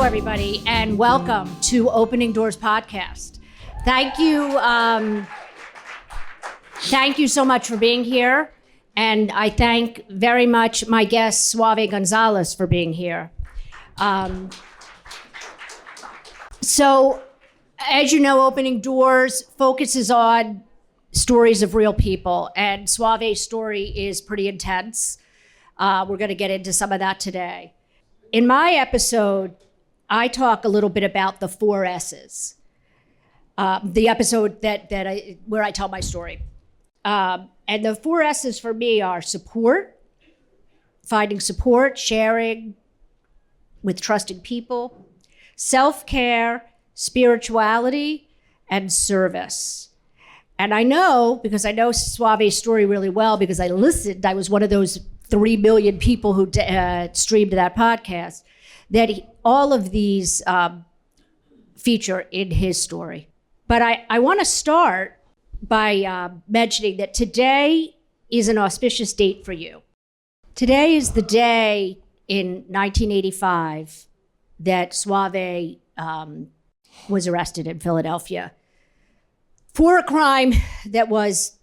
everybody, and welcome to Opening Doors Podcast. Thank you so much for being here, and I thank very much my guest, Suave Gonzalez, for being here. So, as you know, Opening Doors focuses on stories of real people, and Suave's story is pretty intense. We're going to get into some of that today. In my episode, I talk a little bit about the 4 S's. The episode where I tell my story. And the 4 S's for me are support, finding support, sharing with trusted people, self-care, spirituality, and service. And I know, because I know Suave's story really well, because I listened, I was one of those 3 million people who streamed that podcast, that all of these feature in his story. But I want to start by mentioning that today is an auspicious date for you. Today is the day in 1985 that Suave was arrested in Philadelphia for a crime that was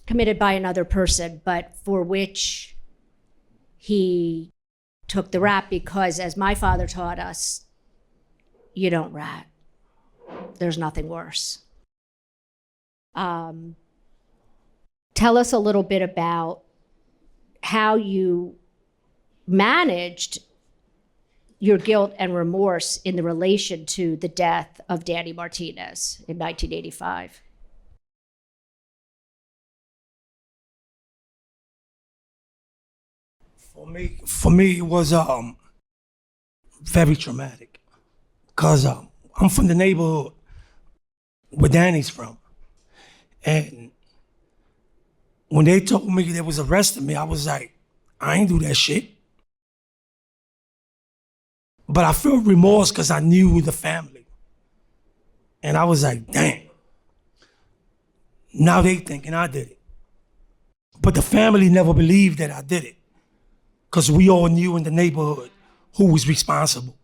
committed by another person, but for which he took the rap because, as my father taught us, you don't rat. There's nothing worse. Tell us a little bit about how you managed your guilt and remorse in the relation to the death of Danny Martinez in 1985. For me, it was very traumatic, because I'm from the neighborhood where Danny's from, and when they told me they was arresting me, I was like, I ain't do that shit. But I felt remorse because I knew the family, and I was like, damn. Now they thinking I did it, but the family never believed that I did it, because we all knew in the neighborhood who was responsible.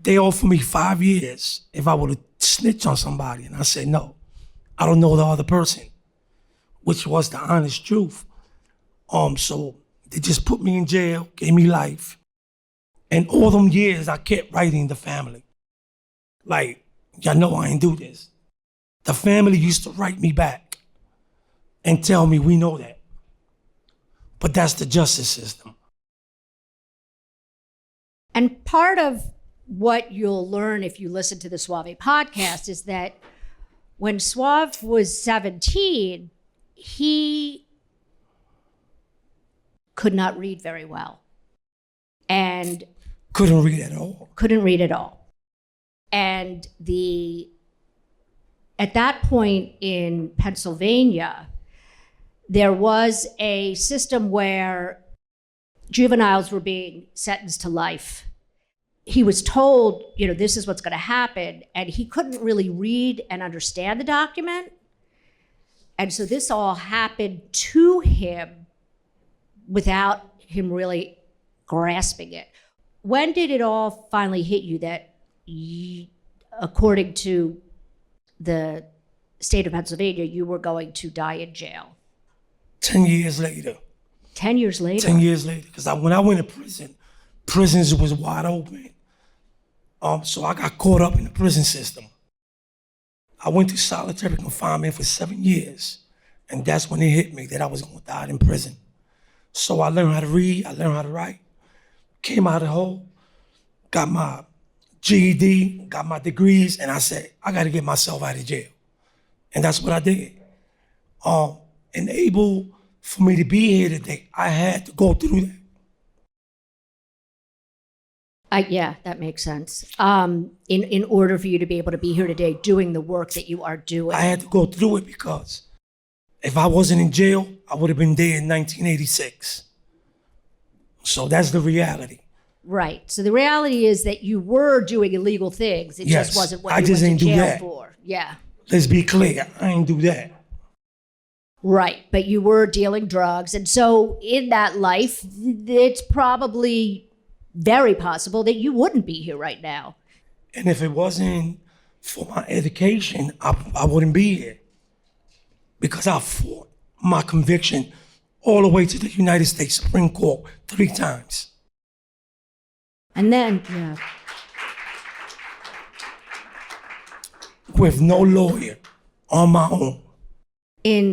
They offered me 5 years if I would have snitched on somebody, and I said, no, I don't know the other person, which was the honest truth. So they just put me in jail, gave me life. And all them years, I kept writing the family. Like, y'all know I ain't do this. The family used to write me back and tell me, we know that. But that's the justice system. And part of what you'll learn if you listen to the Suave podcast is that when Suave was 17, he could not read very well. And couldn't read at all. And at that point in Pennsylvania, there was a system where juveniles were being sentenced to life. He was told, this is what's going to happen, and he couldn't really read and understand the document. And so this all happened to him without him really grasping it. When did it all finally hit you that, according to the state of Pennsylvania, you were going to die in jail? 10 years later. 10 years later? 10 years later, because when I went to prison, prisons was wide open. So I got caught up in the prison system. I went to solitary confinement for 7 years, and that's when it hit me that I was going to die in prison. So I learned how to read, I learned how to write, came out of the hole, got my GED, got my degrees, and I said, I got to get myself out of jail. And that's what I did. And able for me to be here today, I had to go through that. Yeah, that makes sense. In order for you to be able to be here today doing the work that you are doing. I had to go through it because if I wasn't in jail, I would have been dead in 1986. So that's the reality. Right. So the reality is that you were doing illegal things. It just wasn't what you went to jail for. Yeah. Let's be clear. I ain't do that. Right. But you were dealing drugs. And so in that life, it's probably very possible that you wouldn't be here right now. And if it wasn't for my education, I wouldn't be here. Because I fought my conviction all the way to the United States Supreme Court 3 times. And then, yeah. With no lawyer, on my own. In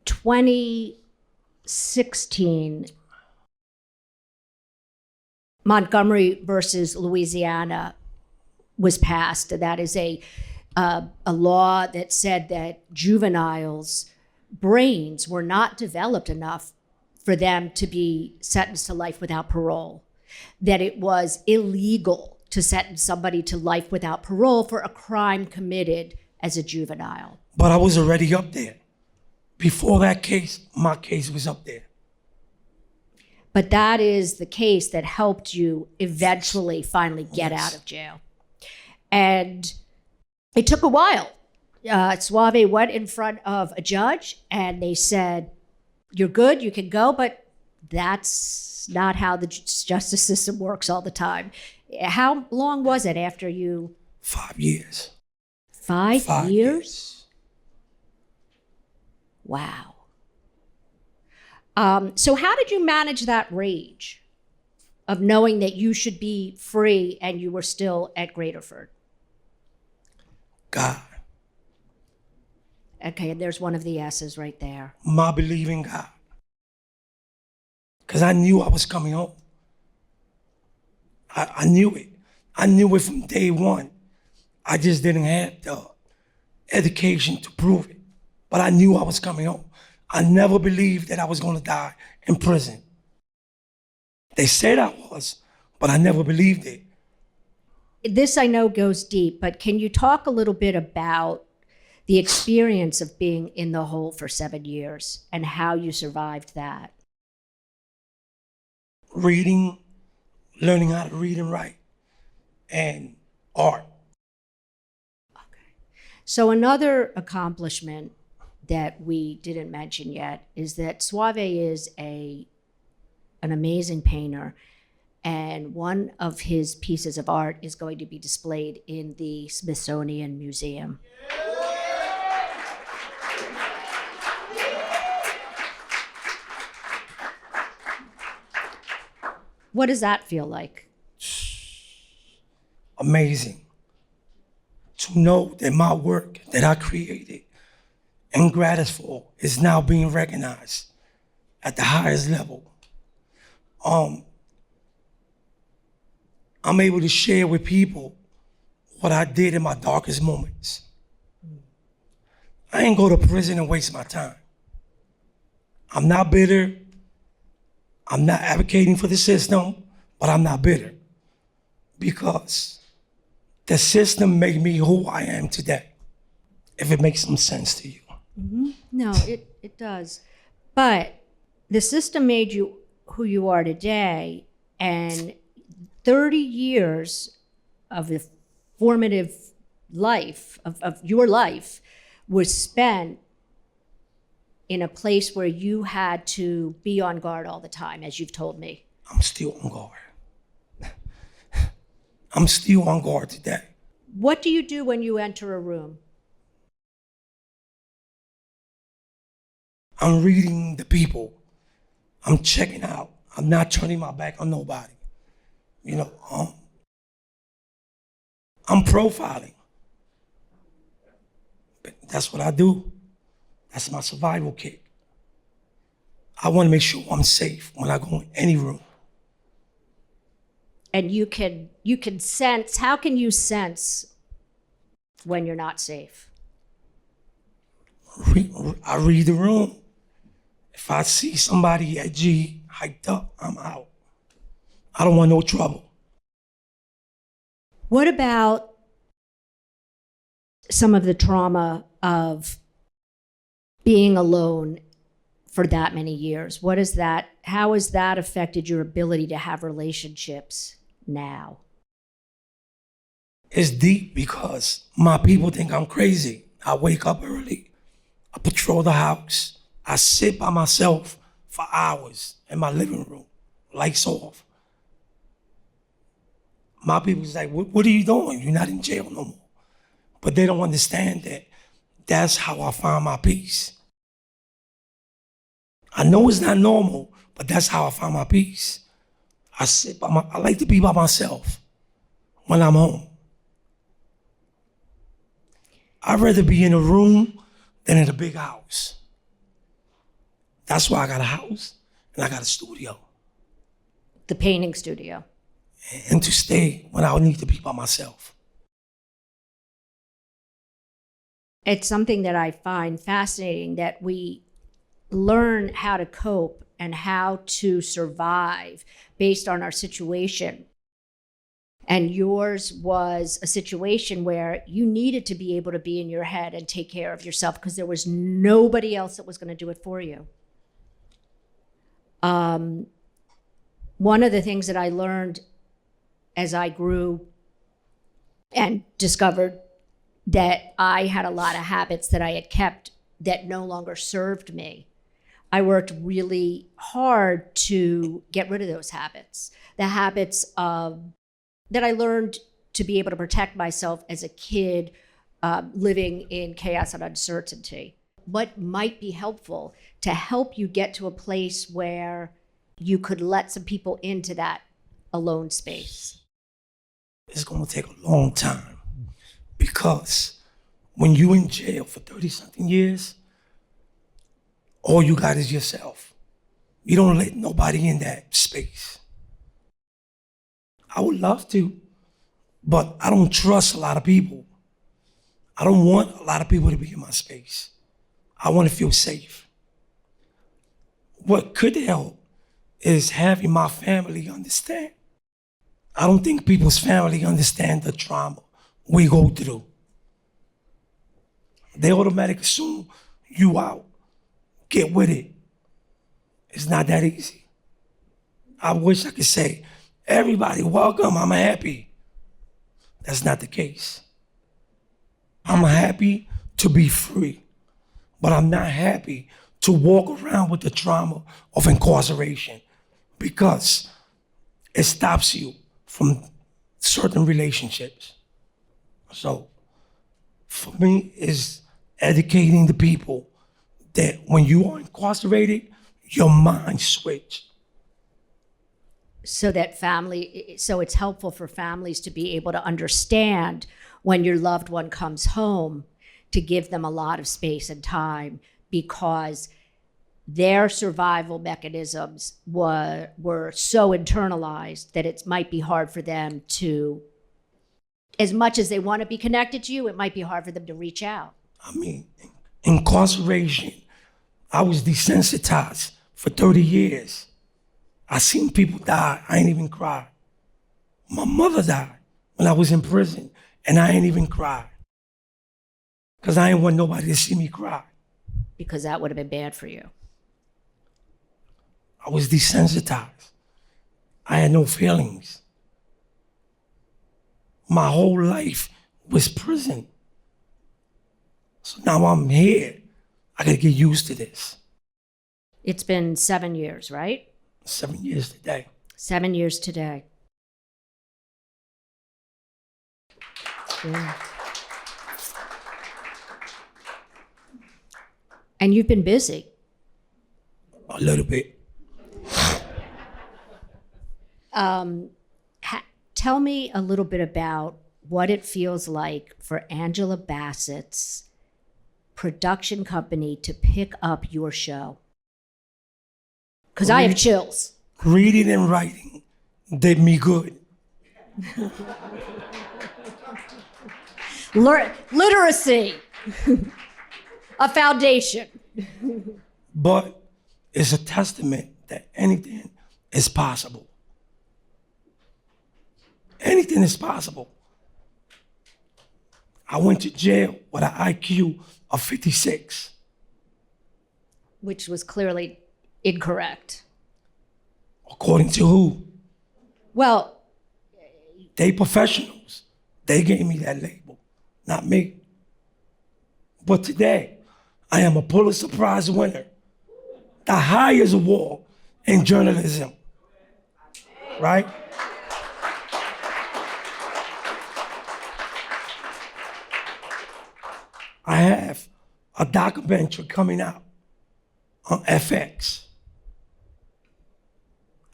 2016, Montgomery versus Louisiana was passed. That is a law that said that juveniles' brains were not developed enough for them to be sentenced to life without parole, that it was illegal to sentence somebody to life without parole for a crime committed as a juvenile. But I was already up there. Before that case, my case was up there. But that is the case that helped you eventually finally get out of jail. And it took a while. Suave went in front of a judge and they said, you're good, you can go, but that's not how the justice system works all the time. How long was it after you? 5 years. 5 5 years? Wow. So how did you manage that rage of knowing that you should be free and you were still at Graterford? God. Okay, and there's one of the S's right there. My believing God. Because I knew I was coming home. I knew it. I knew it from day one. I just didn't have the education to prove it. But I knew I was coming home. I never believed that I was going to die in prison. They said I was, but I never believed it. This I know goes deep, but can you talk a little bit about the experience of being in the hole for 7 years and how you survived that? Reading, learning how to read and write, and art. Okay. So another accomplishment that we didn't mention yet is that Suave is an amazing painter, and one of his pieces of art is going to be displayed in the Smithsonian Museum. What does that feel like? Amazing. To know that my work that I created and gratitude for is now being recognized at the highest level. I'm able to share with people what I did in my darkest moments. I ain't go to prison and waste my time. I'm not bitter. I'm not advocating for the system, but I'm not bitter because the system made me who I am today, if it makes some sense to you. Mm-hmm. No, it does. But the system made you who you are today, and 30 years of the formative life, of your life, was spent in a place where you had to be on guard all the time, as you've told me. I'm still on guard. I'm still on guard today. What do you do when you enter a room? I'm reading the people. I'm checking out. I'm not turning my back on nobody. You know, I'm profiling. But that's what I do. That's my survival kit. I want to make sure I'm safe when I go in any room. And you can sense, how can you sense when you're not safe? I read the room. If I see somebody at G hyped up, I'm out. I don't want no trouble. What about some of the trauma of being alone for that many years? How has that affected your ability to have relationships now? It's deep because my people think I'm crazy. I wake up early. I patrol the house. I sit by myself for hours in my living room, lights off. My people's like, what are you doing? You're not in jail no more. But they don't understand that that's how I find my peace. I know it's not normal, but that's how I find my peace. I like to be by myself when I'm home. I'd rather be in a room than in a big house. That's why I got a house and I got a studio. The painting studio. And to stay when I need to be by myself. It's something that I find fascinating, that we learn how to cope and how to survive based on our situation. And yours was a situation where you needed to be able to be in your head and take care of yourself because there was nobody else that was going to do it for you. One of the things that I learned as I grew and discovered that I had a lot of habits that I had kept that no longer served me, I worked really hard to get rid of those habits. The habits that I learned to be able to protect myself as a kid, living in chaos and uncertainty. What might be helpful to help you get to a place where you could let some people into that alone space? It's gonna take a long time because when you in jail for 30-something years, all you got is yourself. You don't let nobody in that space. I would love to, but I don't trust a lot of people. I don't want a lot of people to be in my space. I want to feel safe. What could help is having my family understand. I don't think people's family understand the trauma we go through. They automatically assume you out. Get with it. It's not that easy. I wish I could say, everybody, welcome, I'm happy. That's not the case. I'm happy to be free, but I'm not happy to walk around with the trauma of incarceration because it stops you from certain relationships. So for me, it's educating the people that when you are incarcerated, your mind switch. So it's helpful for families to be able to understand when your loved one comes home, to give them a lot of space and time, because their survival mechanisms were so internalized that it might be hard for them to, as much as they want to be connected to you, it might be hard for them to reach out. I mean, incarceration, I was desensitized for 30 years. I seen people die, I ain't even cry. My mother died when I was in prison, and I ain't even cry. Because I ain't want nobody to see me cry. Because that would have been bad for you. I was desensitized. I had no feelings. My whole life was prison. So now I'm here. I gotta get used to this. It's been 7 years, right? 7 years today. 7 years today. Yeah. And you've been busy. A little bit. Tell me a little bit about what it feels like for Angela Bassett's production company to pick up your show. Because I have chills. Reading and writing did me good. Literacy, a foundation. But it's a testament that anything is possible. Anything is possible. I went to jail with an IQ of 56. Which was clearly incorrect. According to who? Well, They professionals. They gave me that label, not me. But today, I am a Pulitzer Prize winner, the highest award in journalism, right? I have a documentary coming out on FX.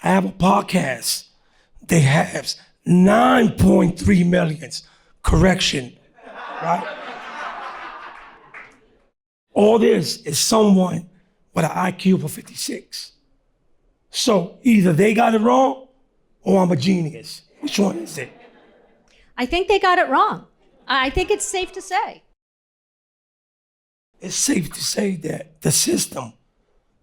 I have a podcast that has 9.3 million. Correction, right? All this is someone with an IQ of 56. So either they got it wrong or I'm a genius. Which one is it? I think they got it wrong. I think it's safe to say. It's safe to say that the system,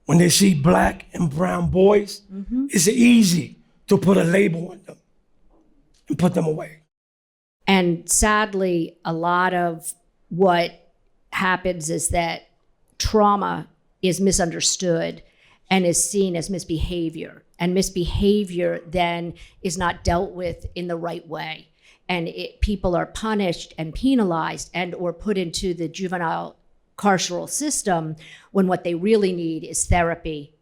when they see black and brown boys, it's easy to put a label on them and put them away. And sadly, a lot of what happens is that trauma is misunderstood and is seen as misbehavior. And misbehavior then is not dealt with in the right way. And people are punished and penalized and or put into the juvenile carceral system when what they really need is therapy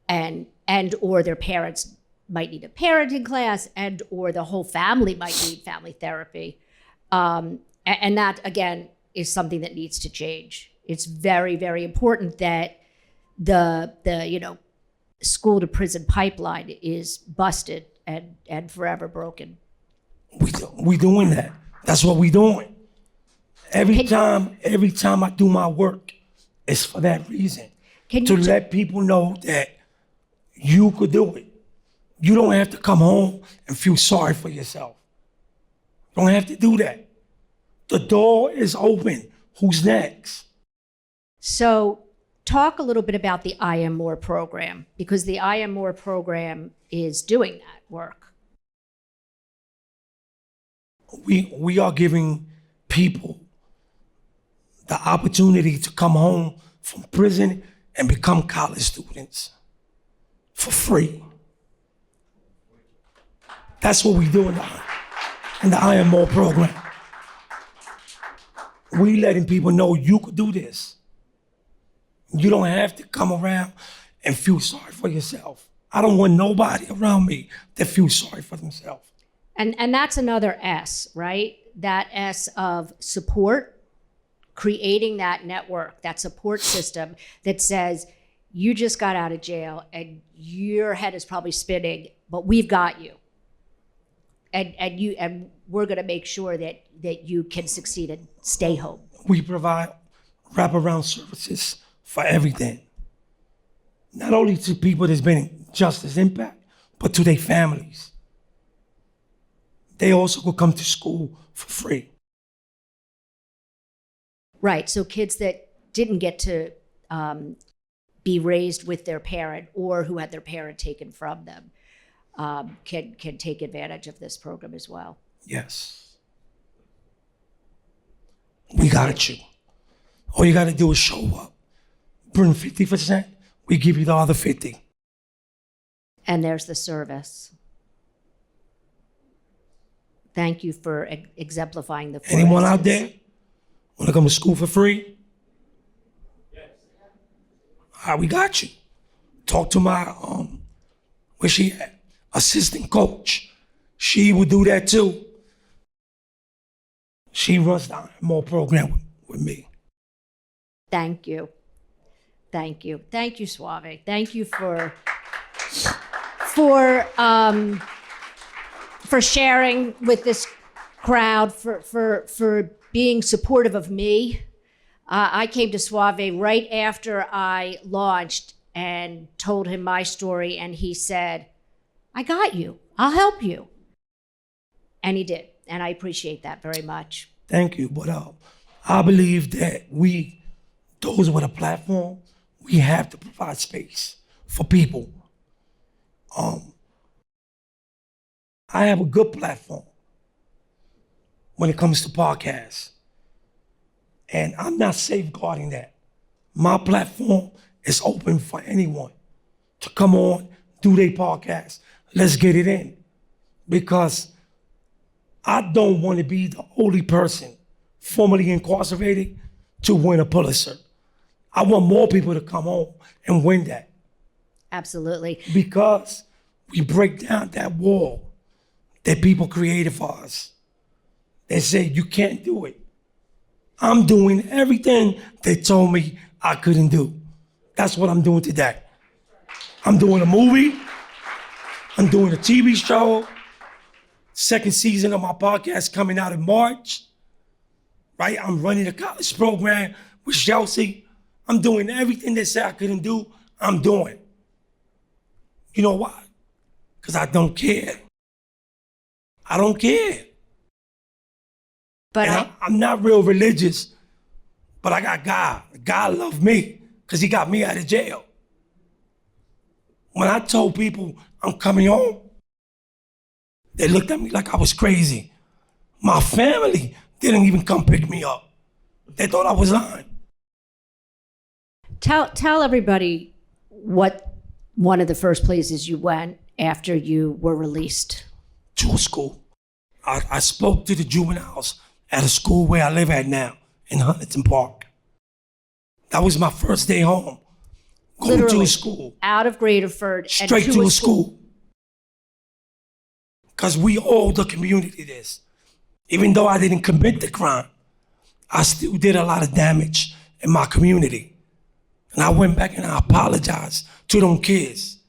and or their parents might need a parenting class and or the whole family might need family therapy. And that, again, is something that needs to change. It's very, very important that the school to prison pipeline is busted and forever broken. We doing that. That's what we doing. Every time I do my work, it's for that reason. To let people know that you could do it. You don't have to come home and feel sorry for yourself. You don't have to do that. The door is open. Who's next? So talk a little bit about the I Am More program, because the I Am More program is doing that work. We are giving people the opportunity to come home from prison and become college students for free. That's what we do in the I Am More program. We letting people know you could do this. You don't have to come around and feel sorry for yourself. I don't want nobody around me that feels sorry for themselves. And that's another S, right? That S of support, creating that network, that support system that says, you just got out of jail and your head is probably spinning, but we've got you. And we're gonna make sure that you can succeed and stay home. We provide wraparound services for everything. Not only to people that's been in justice impact, but to their families. They also could come to school for free. Right, so kids that didn't get to be raised with their parent or who had their parent taken from them can take advantage of this program as well. Yes. We got you. All you gotta do is show up. Bring 50%, we give you the other 50. And there's the service. Thank you for exemplifying the 4 Anyone S's. out there wanna come to school for free? Yes. All right, we got you. Talk to my, where she at? Assistant coach. She would do that too. She runs the more program with me. Thank you. Thank you. Thank you, Suave. Thank you for sharing with this crowd, for being supportive of me. I came to Suave right after I launched and told him my story, and he said, I got you. I'll help you. And he did, and I appreciate that very much. Thank you, but I believe that those with a platform, we have to provide space for people. I have a good platform when it comes to podcasts, and I'm not safeguarding that. My platform is open for anyone to come on, do their podcast. Let's get it in, because I don't want to be the only person formerly incarcerated to win a Pulitzer. I want more people to come home and win that. Absolutely. Because we break down that wall that people created for us. They say, you can't do it. I'm doing everything they told me I couldn't do. That's what I'm doing today. I'm doing a movie. I'm doing a TV show. Second season of my podcast coming out in March. Right? I'm running a college program with Chelsea. I'm doing everything they said I couldn't do, I'm doing. You know why? Because I don't care. I don't care. But I'm not real religious, but I got God. God loved me because he got me out of jail. When I told people I'm coming home, they looked at me like I was crazy. My family didn't even come pick me up. They thought I was lying. Tell everybody what one of the first places you went after you were released. To a school. I spoke to the juveniles at a school where I live at now, in Huntington Park. That was my first day home. Going Literally, to a school. Out of Graterford and Straight to a school. Because we owe the community this. Even though I didn't commit the crime, I still did a lot of damage in my community. And I went back and I apologized to them kids.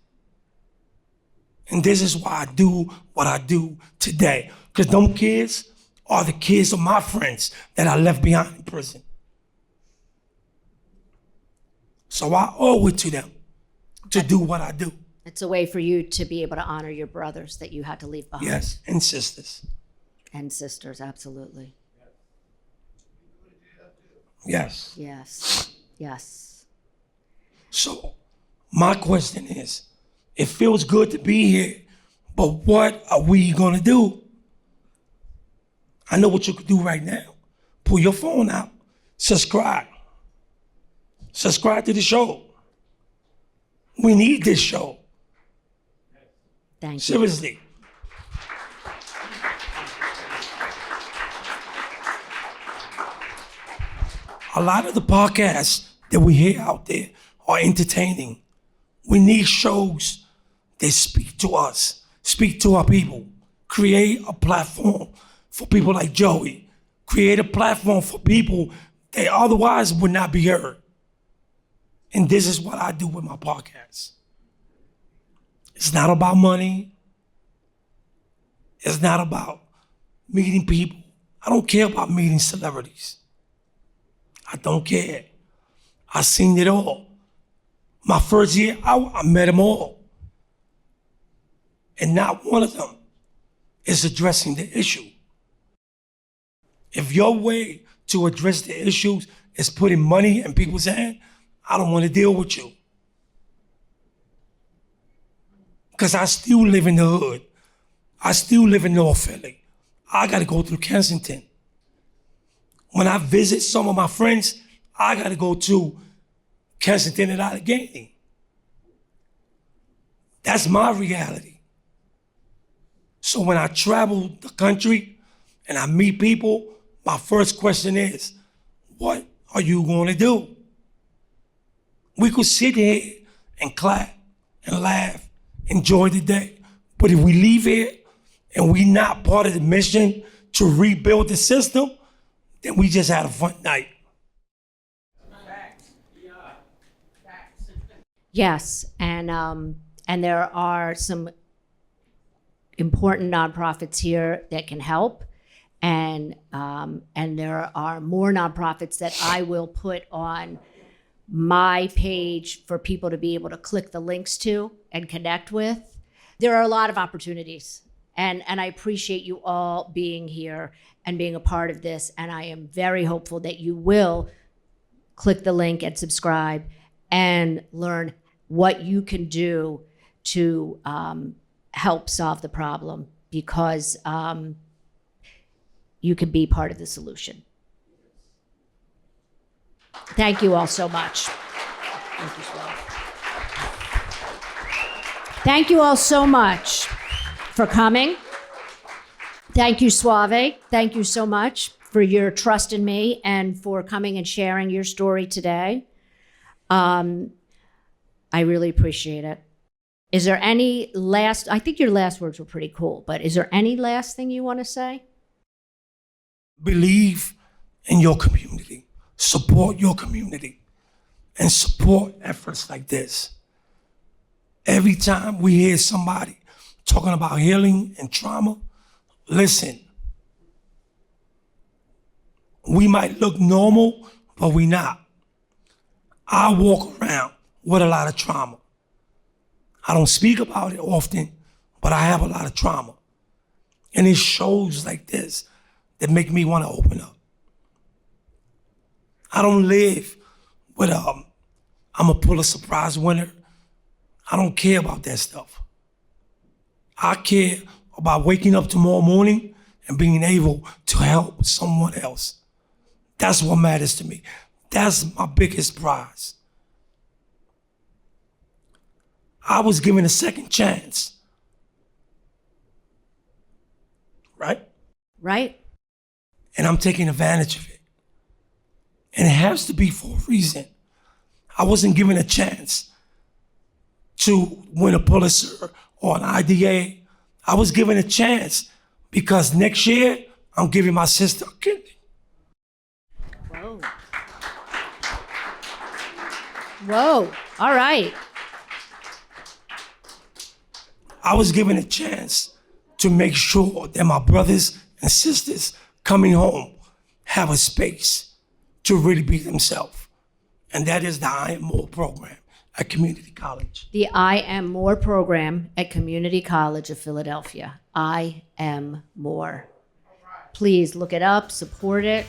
And this is why I do what I do today. Because them kids are the kids of my friends that I left behind in prison. So I owe it to them to do what I do. It's a way for you to be able to honor your brothers that you had to leave behind. Yes, and sisters. And sisters, absolutely. Yes. Yes, yes. So my question is, it feels good to be here, but what are we gonna do? I know what you could do right now. Pull your phone out, subscribe. Subscribe to the show. We need this show. Thank you. Seriously. A lot of the podcasts that we hear out there are entertaining. We need shows that speak to us, speak to our people. Create a platform for people like Joey. Create a platform for people that otherwise would not be heard. And this is what I do with my podcast. It's not about money. It's not about meeting people. I don't care about meeting celebrities. I don't care. I've seen it all. My first year out, I met them all. And not one of them is addressing the issue. If your way to address the issues is putting money in people's hands, I don't want to deal with you. Because I still live in the hood. I still live in North Philly. I got to go through Kensington. When I visit some of my friends, I got to go to Kensington and Allegheny. That's my reality. So when I travel the country and I meet people, my first question is, what are you going to do? We could sit here and clap and laugh, enjoy the day. But if we leave here and we not part of the mission to rebuild the system, then we just had a fun night. Yes, and there are some important nonprofits here that can help, and there are more nonprofits that I will put on my page for people to be able to click the links to and connect with. There are a lot of opportunities, and I appreciate you all being here and being a part of this, and I am very hopeful that you will click the link and subscribe and learn what you can do to help solve the problem, because you can be part of the solution. Thank you all so much. Thank you, Suave. Thank you all so much for coming. Thank you, Suave. Thank you so much for your trust in me and for coming and sharing your story today. I really appreciate it. Is there any last, I think your last words were pretty cool, but is there any last thing you want to say? Believe in your community. support your community and support efforts like this. Every time we hear somebody talking about healing and trauma, listen. We might look normal, but we not. I walk around with a lot of trauma. I don't speak about it often, but I have a lot of trauma. And it's shows like this that make me want to open up. I don't live with I'm a Pulitzer Prize winner. I don't care about that stuff. I care about waking up tomorrow morning and being able to help someone else. That's what matters to me. That's my biggest prize. I was given a second chance. Right? Right? And I'm taking advantage of it. And it has to be for a reason. I wasn't given a chance to win a Pulitzer or an IDA. I was given a chance because next year I'm giving my sister a kidney. Whoa. Whoa. All right. I was given a chance to make sure that my brothers and sisters coming home have a space to really be themselves. And that is the I Am More program at Community College. The I Am More program at Community College of Philadelphia. I Am More. Please look it up, support it.